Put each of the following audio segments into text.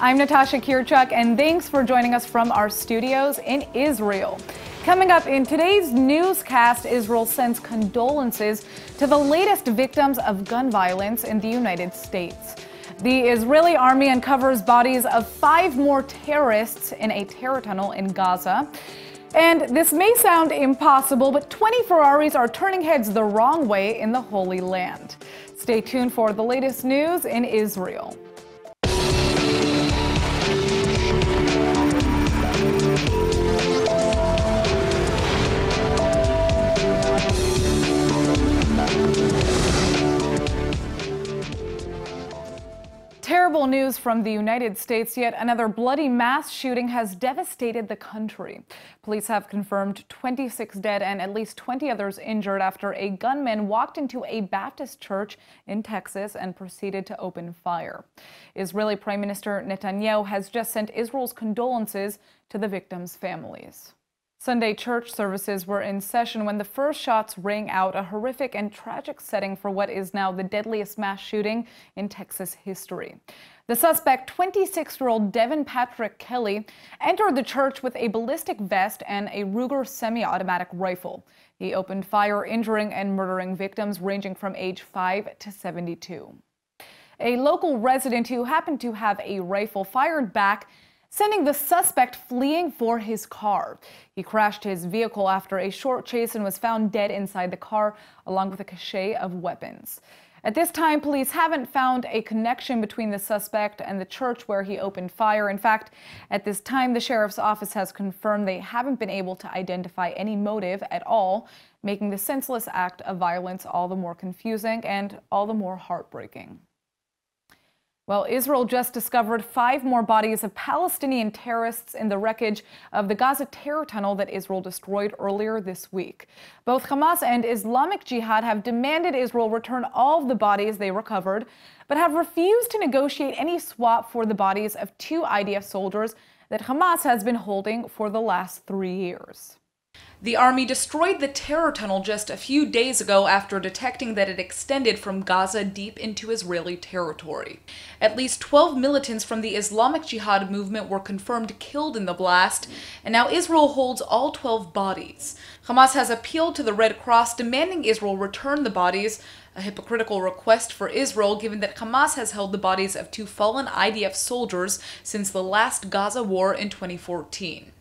I'm Natasha Kirchuk, and thanks for joining us from our studios in Israel. Coming up in today's newscast, Israel sends condolences to the latest victims of gun violence in the United States. The Israeli army uncovers bodies of 5 more terrorists in a terror tunnel in Gaza. And this may sound impossible, but 20 Ferraris are turning heads the wrong way in the Holy Land. Stay tuned for the latest news in Israel. Terrible news from the United States. Yet another bloody mass shooting has devastated the country. Police have confirmed 26 dead and at least 20 others injured after a gunman walked into a Baptist church in Texas and proceeded to open fire. Israeli Prime Minister Netanyahu has just sent Israel's condolences to the victims' families. Sunday church services were in session when the first shots rang out, a horrific and tragic setting for what is now the deadliest mass shooting in Texas history. The suspect, 26-year-old Devin Patrick Kelly, entered the church with a ballistic vest and a Ruger semi-automatic rifle. He opened fire, injuring and murdering victims ranging from age 5 to 72. A local resident who happened to have a rifle fired back, sending the suspect fleeing for his car. He crashed his vehicle after a short chase and was found dead inside the car, along with a cache of weapons. At this time, police haven't found a connection between the suspect and the church where he opened fire. In fact, at this time, the sheriff's office has confirmed they haven't been able to identify any motive at all, making the senseless act of violence all the more confusing and all the more heartbreaking. Well, Israel just discovered 5 more bodies of Palestinian terrorists in the wreckage of the Gaza terror tunnel that Israel destroyed earlier this week. Both Hamas and Islamic Jihad have demanded Israel return all of the bodies they recovered, but have refused to negotiate any swap for the bodies of 2 IDF soldiers that Hamas has been holding for the last 3 years. The army destroyed the terror tunnel just a few days ago after detecting that it extended from Gaza deep into Israeli territory. At least 12 militants from the Islamic Jihad movement were confirmed killed in the blast, and now Israel holds all 12 bodies. Hamas has appealed to the Red Cross demanding Israel return the bodies, a hypocritical request for Israel given that Hamas has held the bodies of 2 fallen IDF soldiers since the last Gaza war in 2014.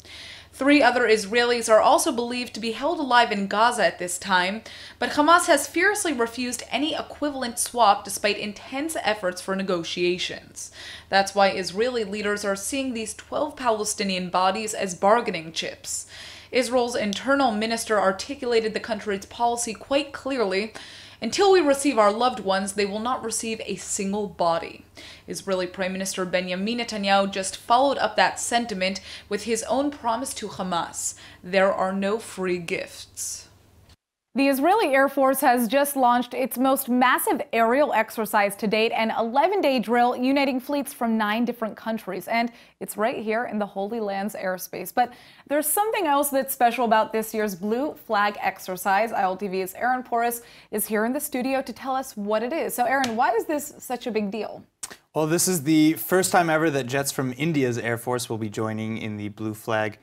3 other Israelis are also believed to be held alive in Gaza at this time, but Hamas has fiercely refused any equivalent swap despite intense efforts for negotiations. That's why Israeli leaders are seeing these 12 Palestinian bodies as bargaining chips. Israel's internal minister articulated the country's policy quite clearly. Until we receive our loved ones, they will not receive a single body. Israeli Prime Minister Benjamin Netanyahu just followed up that sentiment with his own promise to Hamas: there are no free gifts. The Israeli Air Force has just launched its most massive aerial exercise to date, an 11-day drill uniting fleets from 9 different countries. And it's right here in the Holy Land's airspace. But there's something else that's special about this year's Blue Flag exercise. ILTV's Aaron Porras is here in the studio to tell us what it is. So Aaron, why is this such a big deal? Well, this is the first time ever that jets from India's Air Force will be joining in the Blue Flag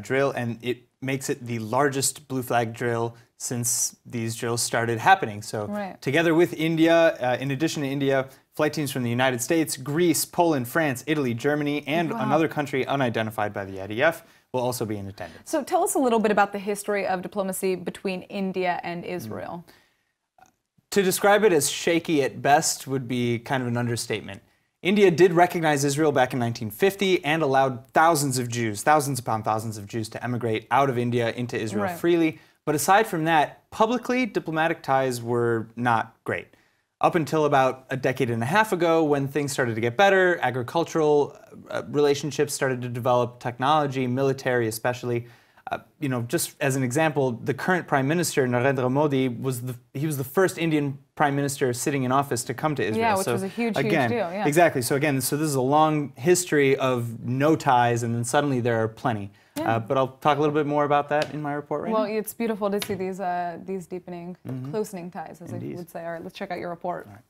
drill, and it makes it the largest Blue Flag drill since these drills started happening. So together with India, in addition to India, flight teams from the United States, Greece, Poland, France, Italy, Germany, and another country unidentified by the IDF will also be in attendance. So tell us a little bit about the history of diplomacy between India and Israel. To describe it as shaky at best would be kind of an understatement. India did recognize Israel back in 1950 and allowed thousands of Jews, thousands upon thousands of Jews, to emigrate out of India into Israel freely. But aside from that, publicly, diplomatic ties were not great. Up until about a decade and a half ago, when things started to get better, agricultural relationships started to develop, technology, military especially. Just as an example, the current Prime Minister, Narendra Modi, was the first Indian Prime Minister sitting in office to come to Israel. Yeah, which was a huge deal. Yeah. Exactly. So this is a long history of no ties, and then suddenly there are plenty. Yeah. But I'll talk a little bit more about that in my report right now. Well, it's beautiful to see these deepening, closening ties, as they would say. All right, let's check out your report. All right.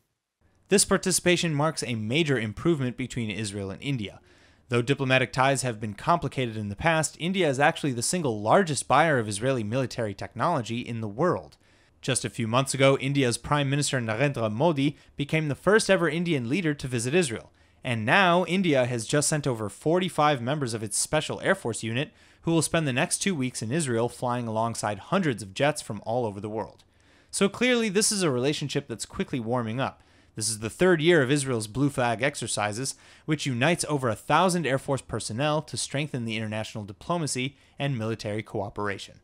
This participation marks a major improvement between Israel and India. Though diplomatic ties have been complicated in the past, India is actually the single largest buyer of Israeli military technology in the world. Just a few months ago, India's Prime Minister Narendra Modi became the first ever Indian leader to visit Israel. And now, India has just sent over 45 members of its Special Air Force unit who will spend the next 2 weeks in Israel flying alongside hundreds of jets from all over the world. So clearly, this is a relationship that's quickly warming up. This is the third year of Israel's Blue Flag exercises, which unites over 1,000 Air Force personnel to strengthen the international diplomacy and military cooperation.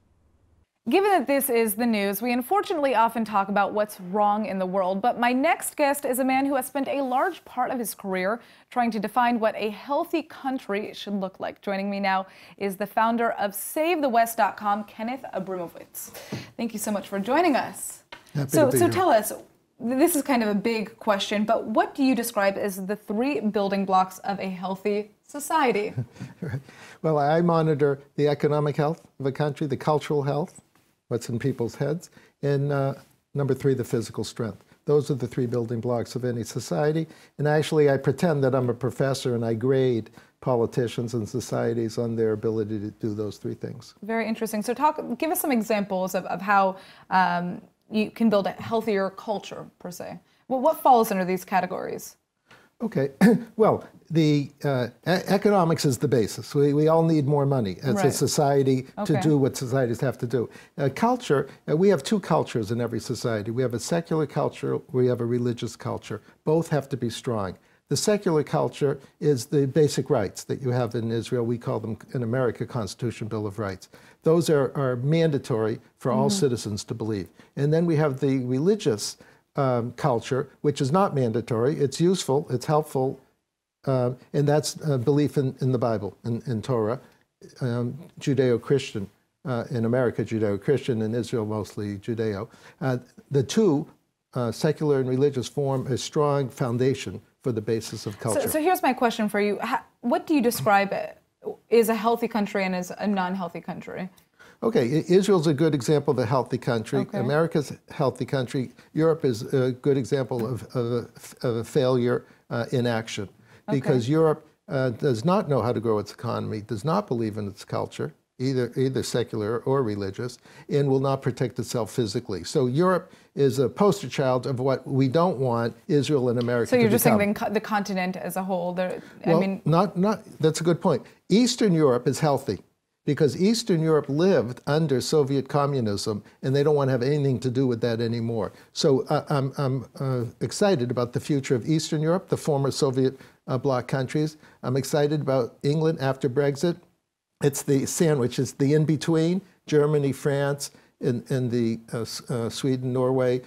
Given that this is the news, we unfortunately often talk about what's wrong in the world, but my next guest is a man who has spent a large part of his career trying to define what a healthy country should look like. Joining me now is the founder of SaveTheWest.com, Kenneth Abreu. Thank you so much for joining us. So tell us, this is kind of a big question, but what do you describe as the 3 building blocks of a healthy society? Right. Well, I monitor the economic health of a country, the cultural health, what's in people's heads, and number 3, the physical strength. Those are the 3 building blocks of any society. And actually, I pretend that I'm a professor and I grade politicians and societies on their ability to do those 3 things. Very interesting. So give us some examples of how you can build a healthier culture, per se. Well, what falls under these categories? Okay, well, the economics is the basis. We all need more money as a society to do what societies have to do. Culture, we have 2 cultures in every society. We have a secular culture, we have a religious culture. Both have to be strong. The secular culture is the basic rights that you have in Israel. We call them, in America, Constitution, Bill of Rights. Those are mandatory for all citizens to believe. And then we have the religious culture, which is not mandatory. It's useful, it's helpful, and that's belief in the Bible, in Torah, Judeo-Christian. In America, Judeo-Christian, in Israel, mostly Judeo. The 2, secular and religious, form a strong foundation for the basis of culture. So here's my question for you. What do you describe is a healthy country and is a non-healthy country? Okay, Israel's a good example of a healthy country. Okay. America's a healthy country. Europe is a good example of a failure in action. Because Europe does not know how to grow its economy, does not believe in its culture, either secular or religious, and will not protect itself physically. So Europe is a poster child of what we don't want Israel and America to become. So you're just saying the continent as a whole? That's a good point. Eastern Europe is healthy because Eastern Europe lived under Soviet communism, and they don't want to have anything to do with that anymore. So I'm excited about the future of Eastern Europe, the former Soviet bloc countries. I'm excited about England after Brexit. It's the sandwich. It's the in-between, Germany, France, and the Sweden, Norway,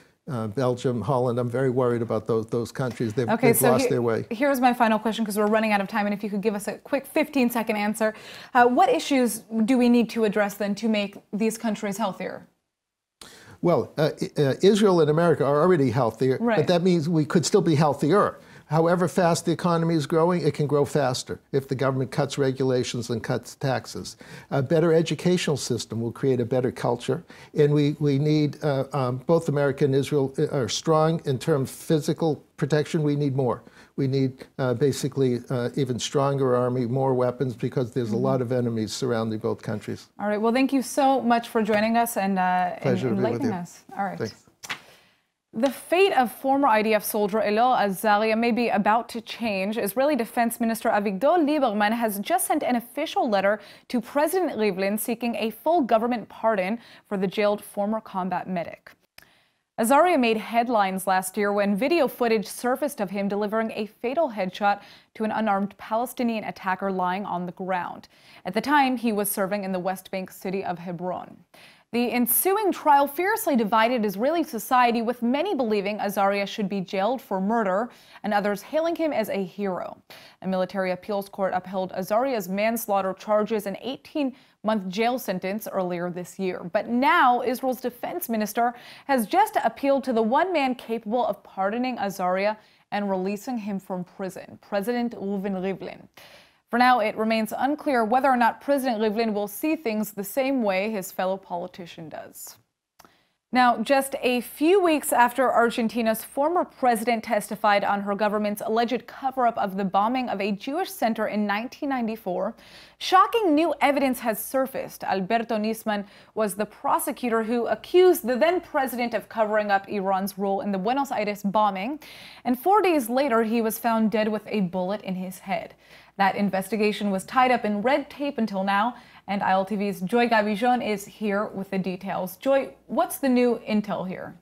Belgium, Holland. I'm very worried about those countries. They've lost their way. Here's my final question, because we're running out of time, and if you could give us a quick 15-second answer. What issues do we need to address then to make these countries healthier? Well, Israel and America are already healthier, but that means we could still be healthier. However fast the economy is growing, it can grow faster if the government cuts regulations and cuts taxes. A better educational system will create a better culture. And we need, both America and Israel are strong in terms of physical protection. We need more. We need basically even stronger army, more weapons, because there's a lot of enemies surrounding both countries. All right. Well, thank you so much for joining us and enlightening us. All right. Thanks. The fate of former IDF soldier Elor Azaria may be about to change. Israeli Defense Minister Avigdor Liebermans has just sent an official letter to President Lublin seeking a full government pardon for the jailed former combat medic. Azaria made headlines last year when video footage surfaced of him delivering a fatal headshot to an unarmed Palestinian attacker lying on the ground. At the time, he was serving in the West Bank city of Hebron. The ensuing trial fiercely divided Israeli society, with many believing Azaria should be jailed for murder and others hailing him as a hero. A military appeals court upheld Azaria's manslaughter charges and 18-month jail sentence earlier this year. But now Israel's defense minister has just appealed to the one man capable of pardoning Azaria and releasing him from prison, President Rivlin. For now, it remains unclear whether or not President Lublin will see things the same way his fellow politician does. Now, just a few weeks after Argentina's former president testified on her government's alleged cover-up of the bombing of a Jewish center in 1994, shocking new evidence has surfaced. Alberto Nisman was the prosecutor who accused the then president of covering up Iran's role in the Buenos Aires bombing, and 4 days later he was found dead with a bullet in his head. That investigation was tied up in red tape until now, and ILTV's Joy Gavillon is here with the details. Joy, what's the new intel here?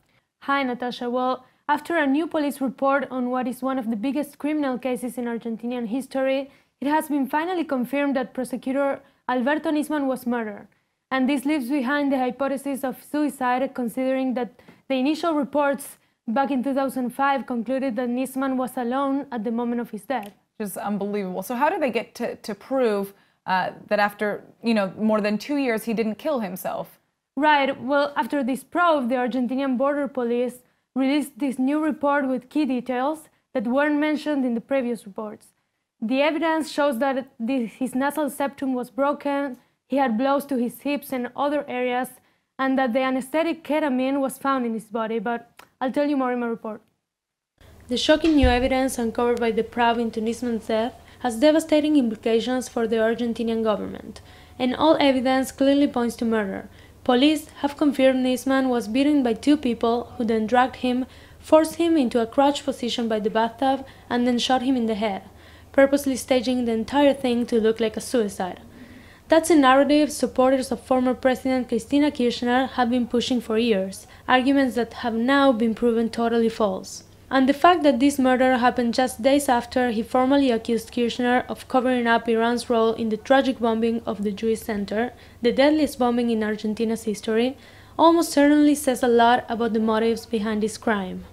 Hi, Natasha. Well, after a new police report on what is one of the biggest criminal cases in Argentinian history, it has been finally confirmed that prosecutor Alberto Nisman was murdered. And this leaves behind the hypothesis of suicide, considering that the initial reports back in 2005 concluded that Nisman was alone at the moment of his death. Just unbelievable. So how did they get to prove that after, more than 2 years, he didn't kill himself? Right. Well, after this probe, the Argentinian border police released this new report with key details that weren't mentioned in the previous reports. The evidence shows that his nasal septum was broken, he had blows to his hips and other areas, and that the anesthetic ketamine was found in his body, but I'll tell you more in my report. The shocking new evidence uncovered by the probe into Nisman's death has devastating implications for the Argentinian government, and all evidence clearly points to murder. Police have confirmed Nisman was beaten by two people who then dragged him, forced him into a crouched position by the bathtub, and then shot him in the head, purposely staging the entire thing to look like a suicide. That's a narrative supporters of former President Cristina Kirchner have been pushing for years, arguments that have now been proven totally false. And the fact that this murder happened just days after he formally accused Kirchner of covering up Iran's role in the tragic bombing of the Jewish center, the deadliest bombing in Argentina's history, almost certainly says a lot about the motives behind this crime.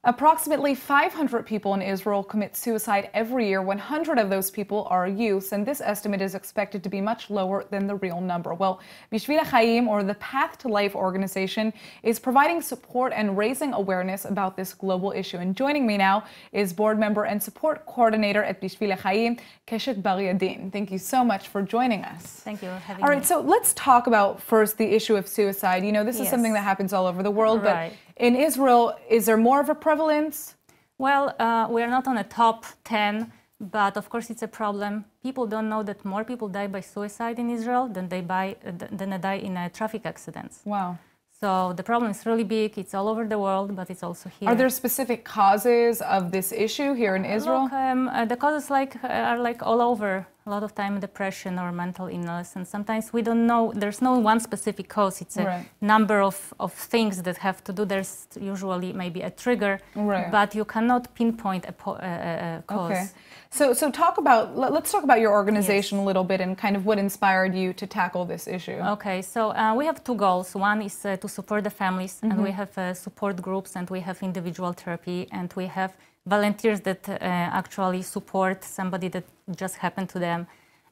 Approximately 500 people in Israel commit suicide every year. 100 of those people are youths, and this estimate is expected to be much lower than the real number. Well, Bishvil HaChaim, or the Path to Life organization, is providing support and raising awareness about this global issue. And joining me now is board member and support coordinator at Bishvil HaChaim, Keshet Bar-Yadin. Thank you so much for joining us. Thank you for having me. All right, so let's talk about first the issue of suicide. This is something that happens all over the world, right. But in Israel, is there more of a prevalence? Well, we are not on the top 10, but of course it's a problem. People don't know that more people die by suicide in Israel than they die in traffic accidents. Wow. So the problem is really big. It's all over the world, but it's also here. Are there specific causes of this issue here in Israel? Look, the causes are all over. A lot of time depression or mental illness, and sometimes we don't know. There's no one specific cause. It's a number of things that have to do. There's usually maybe a trigger, but you cannot pinpoint a cause. Okay. So let's talk about your organization a little bit and kind of what inspired you to tackle this issue. Okay, so we have two goals. One is to support the families, and we have support groups, and we have individual therapy, and we have volunteers that actually support somebody that just happened to them.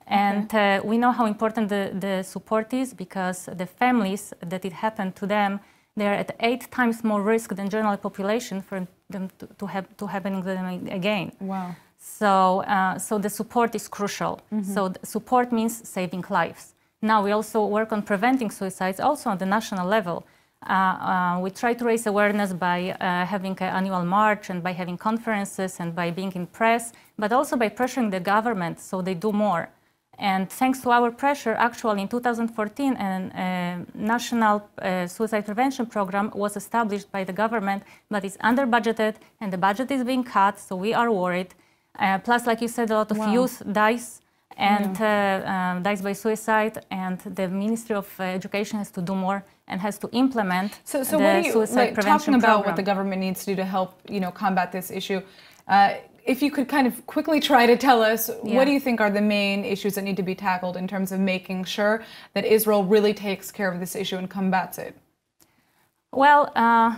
And we know how important the support is, because the families that it happened to them, they are at 8 times more risk than general population for them to happen to them again. Wow. So the support is crucial. So support means saving lives. Now we also work on preventing suicides also on the national level. We try to raise awareness by having an annual march and by having conferences and by being in press, but also by pressuring the government so they do more. And thanks to our pressure, actually in 2014, a national suicide prevention program was established by the government, but it's under budgeted and the budget is being cut, so we are worried. Plus, like you said, a lot of youth dies and dies by suicide, and the Ministry of Education has to do more and has to implement the suicide prevention talking about program. what the government needs to do to help, combat this issue. If you could kind of quickly try to tell us, what do you think are the main issues that need to be tackled in terms of making sure that Israel really takes care of this issue and combats it? Well,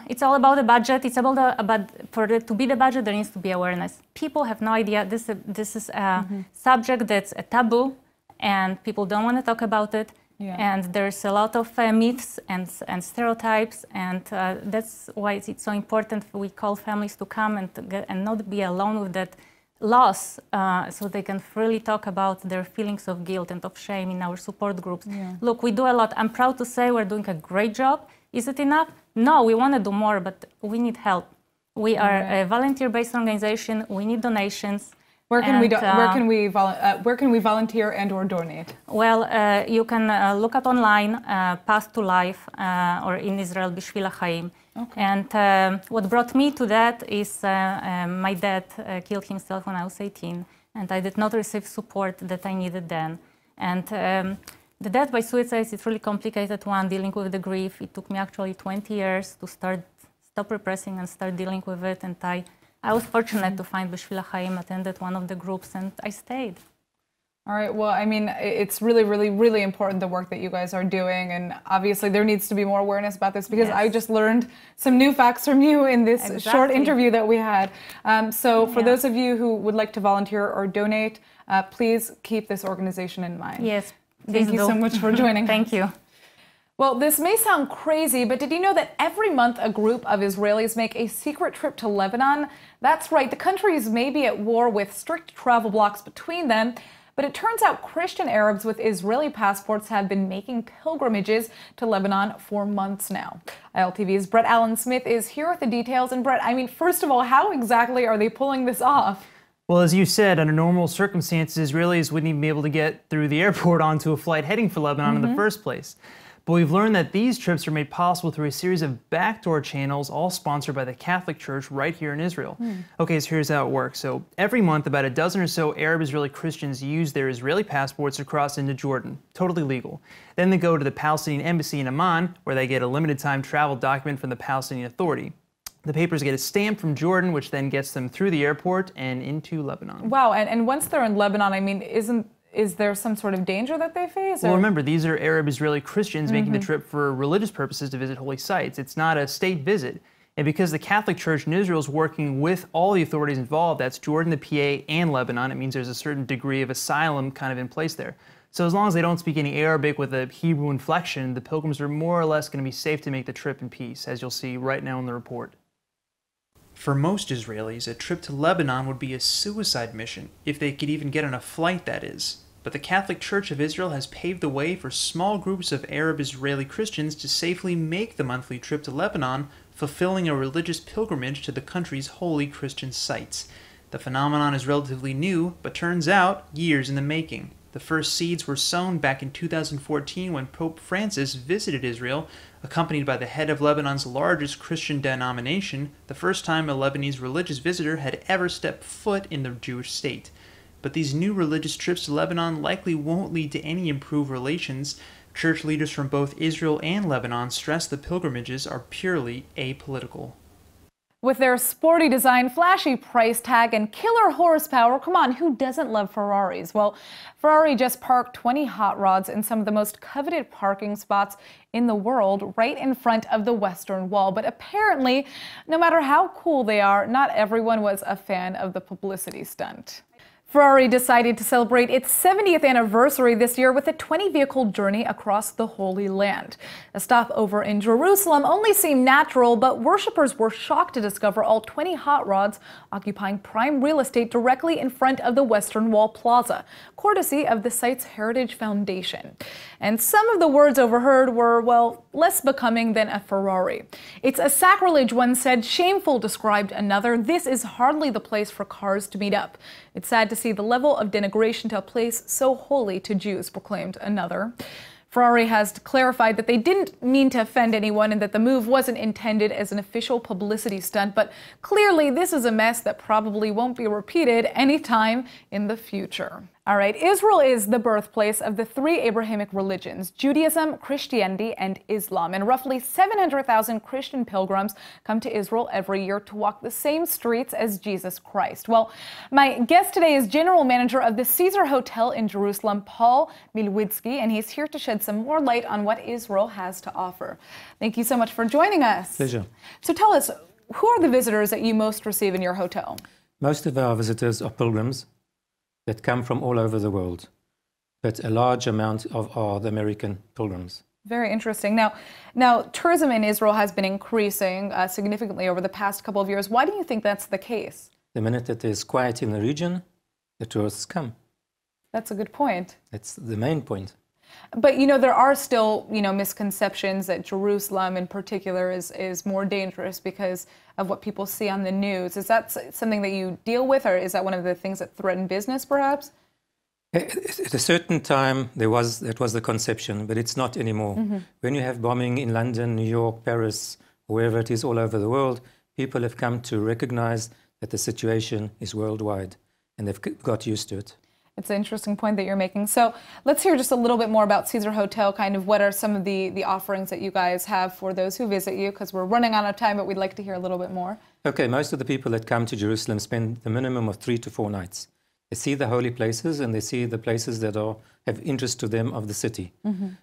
it's all about the budget. It's about for it to be the budget, there needs to be awareness. People have no idea. This is a subject that's a taboo, and people don't want to talk about it. And there's a lot of myths and stereotypes, and that's why it's so important. We call families to come and not be alone with that loss, so they can freely talk about their feelings of guilt and of shame in our support groups. Look, we do a lot. I'm proud to say we're doing a great job. Is it enough? No, we want to do more, but we need help. We are a volunteer-based organization. We need donations. Where can we volunteer and/or donate? Well, you can look up online, Path to Life, or in Israel, Bishvil HaChaim. Okay. And what brought me to that is my dad killed himself when I was 18, and I did not receive support that I needed then. And the death by suicide is a really complicated one, dealing with the grief. It took me actually 20 years to stop repressing and start dealing with it, and I was fortunate to find Bishvil HaChaim, attended one of the groups, and I stayed. All right, well, I mean, it's really, really, really important, the work that you guys are doing, and obviously there needs to be more awareness about this, because I just learned some new facts from you in this short interview that we had. So for those of you who would like to volunteer or donate, please keep this organization in mind. Yes, Thank you so much for joining us. Thank you. Well, this may sound crazy, but did you know that every month a group of Israelis make a secret trip to Lebanon? That's right, the countries may be at war with strict travel blocks between them, but it turns out Christian Arabs with Israeli passports have been making pilgrimages to Lebanon for months now. ILTV's Brett Allen Smith is here with the details. And Brett, I mean, first of all, how exactly are they pulling this off? Well, as you said, under normal circumstances, Israelis wouldn't even be able to get through the airport onto a flight heading for Lebanon in the first place. But we've learned that these trips are made possible through a series of backdoor channels, all sponsored by the Catholic Church right here in Israel. Okay, so here's how it works. So every month, about a dozen or so Arab Israeli Christians use their Israeli passports to cross into Jordan, totally legal. Then they go to the Palestinian embassy in Amman, where they get a limited time travel document from the Palestinian Authority. The papers get a stamp from Jordan, which then gets them through the airport and into Lebanon. Wow, and once they're in Lebanon, I mean, is there some sort of danger that they face? Well, remember, these are Arab Israeli Christians making the trip for religious purposes to visit holy sites. It's not a state visit. And because the Catholic Church in Israel is working with all the authorities involved, that's Jordan, the PA, and Lebanon, it means there's a certain degree of asylum kind of in place there. So as long as they don't speak any Arabic with a Hebrew inflection, the pilgrims are more or less going to be safe to make the trip in peace, as you'll see right now in the report. For most Israelis, a trip to Lebanon would be a suicide mission, if they could even get on a flight, that is. But the Catholic Church of Israel has paved the way for small groups of Arab Israeli Christians to safely make the monthly trip to Lebanon, fulfilling a religious pilgrimage to the country's holy Christian sites. The phenomenon is relatively new, but turns out years in the making. The first seeds were sown back in 2014 when Pope Francis visited Israel, accompanied by the head of Lebanon's largest Christian denomination, the first time a Lebanese religious visitor had ever stepped foot in the Jewish state. But these new religious trips to Lebanon likely won't lead to any improved relations. Church leaders from both Israel and Lebanon stress the pilgrimages are purely apolitical. With their sporty design, flashy price tag, and killer horsepower, come on, who doesn't love Ferraris? Well, Ferrari just parked 20 hot rods in some of the most coveted parking spots in the world, right in front of the Western Wall. But apparently, no matter how cool they are, not everyone was a fan of the publicity stunt. Ferrari decided to celebrate its 70th anniversary this year with a 20-vehicle journey across the Holy Land. A stopover in Jerusalem only seemed natural, but worshippers were shocked to discover all 20 hot rods occupying prime real estate directly in front of the Western Wall Plaza, courtesy of the site's Heritage Foundation. And some of the words overheard were, well, less becoming than a Ferrari. It's a sacrilege, one said. Shameful, described another. This is hardly the place for cars to meet up. It's sad to see the level of denigration to a place so holy to Jews, proclaimed another. Ferrari has clarified that they didn't mean to offend anyone and that the move wasn't intended as an official publicity stunt, but clearly this is a mess that probably won't be repeated anytime in the future. All right, Israel is the birthplace of the three Abrahamic religions, Judaism, Christianity, and Islam. And roughly 700,000 Christian pilgrims come to Israel every year to walk the same streets as Jesus Christ. Well, my guest today is General Manager of the Caesar Hotel in Jerusalem, Paul Milwitzki, and he's here to shed some more light on what Israel has to offer. Thank you so much for joining us. Pleasure. So tell us, who are the visitors that you most receive in your hotel? Most of our visitors are pilgrims that come from all over the world, but a large amount are the American pilgrims. Very interesting. Now, tourism in Israel has been increasing significantly over the past couple of years. Why do you think that's the case? The minute that there's quiet in the region, the tourists come. That's a good point. That's the main point. But, there are still, misconceptions that Jerusalem in particular is more dangerous because of what people see on the news. Is that something that you deal with, or is that one of the things that threaten business, perhaps? At a certain time, that was the conception, but it's not anymore. When you have bombing in London, New York, Paris, wherever it is all over the world, people have come to recognize that the situation is worldwide, and they've got used to it. It's an interesting point that you're making. So let's hear just a little bit more about Caesar Hotel, kind of what are some of the offerings that you guys have for those who visit you, because we're running out of time, but we'd like to hear a little bit more. Okay, most of the people that come to Jerusalem spend the minimum of 3 to 4 nights. They see the holy places and they see the places that have interest to them of the city.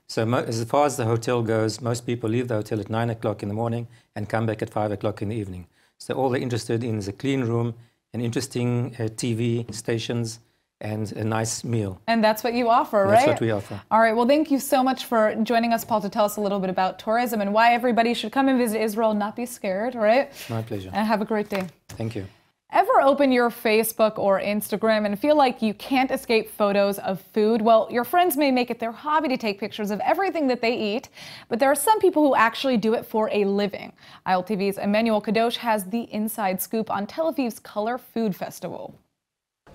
So as far as the hotel goes, most people leave the hotel at 9 o'clock in the morning and come back at 5 o'clock in the evening. So all they're interested in is a clean room, an interesting TV stations, and a nice meal. And that's what you offer, right? That's what we offer. All right, well, thank you so much for joining us, Paul, to tell us a little bit about tourism and why everybody should come and visit Israel and not be scared, right? My pleasure. And have a great day. Thank you. Ever open your Facebook or Instagram and feel like you can't escape photos of food? Well, your friends may make it their hobby to take pictures of everything that they eat, but there are some people who actually do it for a living. ILTV's Emmanuel Kadosh has the inside scoop on Tel Aviv's Color Food Festival.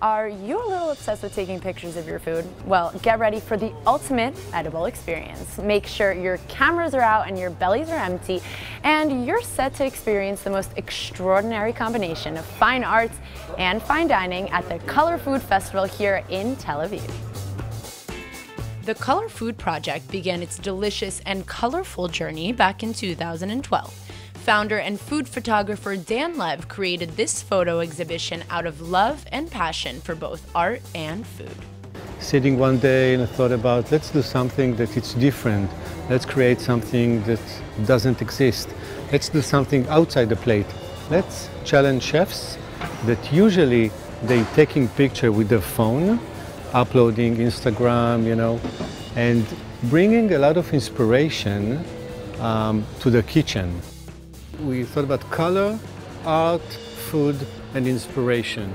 Are you a little obsessed with taking pictures of your food? Well, get ready for the ultimate edible experience. Make sure your cameras are out and your bellies are empty, and you're set to experience the most extraordinary combination of fine arts and fine dining at the Color Food Festival here in Tel Aviv. The Color Food Project began its delicious and colorful journey back in 2012. Founder and food photographer Dan Lev created this photo exhibition out of love and passion for both art and food. Sitting one day and I thought about, let's do something that it's different. Let's create something that doesn't exist. Let's do something outside the plate. Let's challenge chefs that usually they taking picture with their phone, uploading Instagram, and bringing a lot of inspiration to the kitchen. We thought about color, art, food, and inspiration.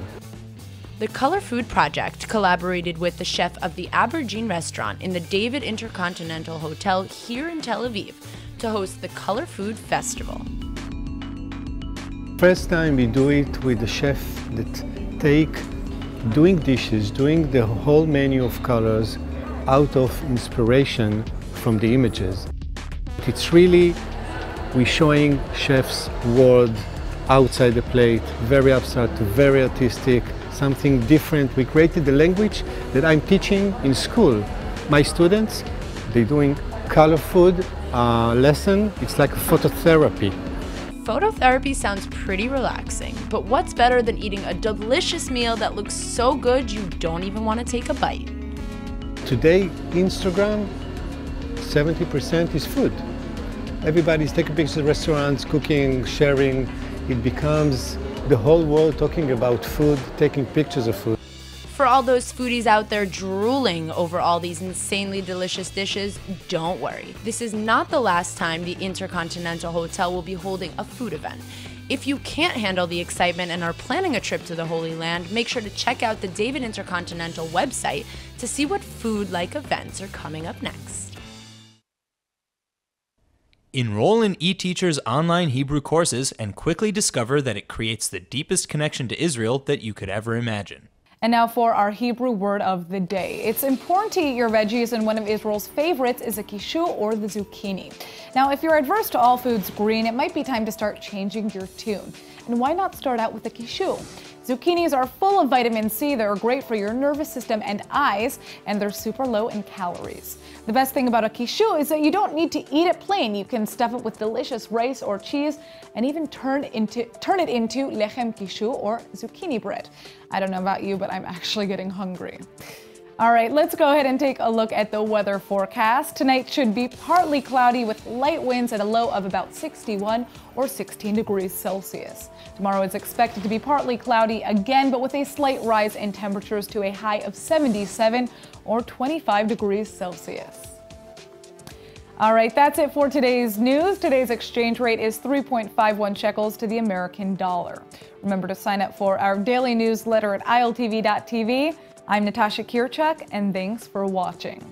The Color Food Project collaborated with the chef of the Aubergine restaurant in the David Intercontinental Hotel here in Tel Aviv to host the Color Food Festival. First time we do it with the chef that doing dishes, doing the whole menu of colors out of inspiration from the images. It's really we're showing chefs' world outside the plate, very abstract, very artistic, something different. We created the language that I'm teaching in school. My students, they're doing color food lesson. It's like phototherapy. Phototherapy sounds pretty relaxing, but what's better than eating a delicious meal that looks so good you don't even want to take a bite? Today, Instagram, 70% is food. Everybody's taking pictures of restaurants, cooking, sharing. It becomes the whole world talking about food, taking pictures of food. For all those foodies out there drooling over all these insanely delicious dishes, don't worry. This is not the last time the Intercontinental Hotel will be holding a food event. If you can't handle the excitement and are planning a trip to the Holy Land, make sure to check out the David Intercontinental website to see what food-like events are coming up next. Enroll in eTeacher's online Hebrew courses and quickly discover that it creates the deepest connection to Israel that you could ever imagine. And now for our Hebrew word of the day. It's important to eat your veggies, and one of Israel's favorites is a kishu, or the zucchini. Now, if you're adverse to all foods green, it might be time to start changing your tune. And why not start out with a kishu? Zucchinis are full of vitamin C. They're great for your nervous system and eyes, and they're super low in calories. The best thing about a kishu is that you don't need to eat it plain. You can stuff it with delicious rice or cheese and even turn it into lechem kishu, or zucchini bread. I don't know about you, but I'm actually getting hungry. All right, let's go ahead and take a look at the weather forecast. Tonight should be partly cloudy with light winds at a low of about 61 or 16 degrees Celsius. Tomorrow is expected to be partly cloudy again, but with a slight rise in temperatures to a high of 77 or 25 degrees Celsius. All right, that's it for today's news. Today's exchange rate is 3.51 shekels to the American dollar. Remember to sign up for our daily newsletter at iltv.tv. I'm Natasha Kirchuk, and thanks for watching.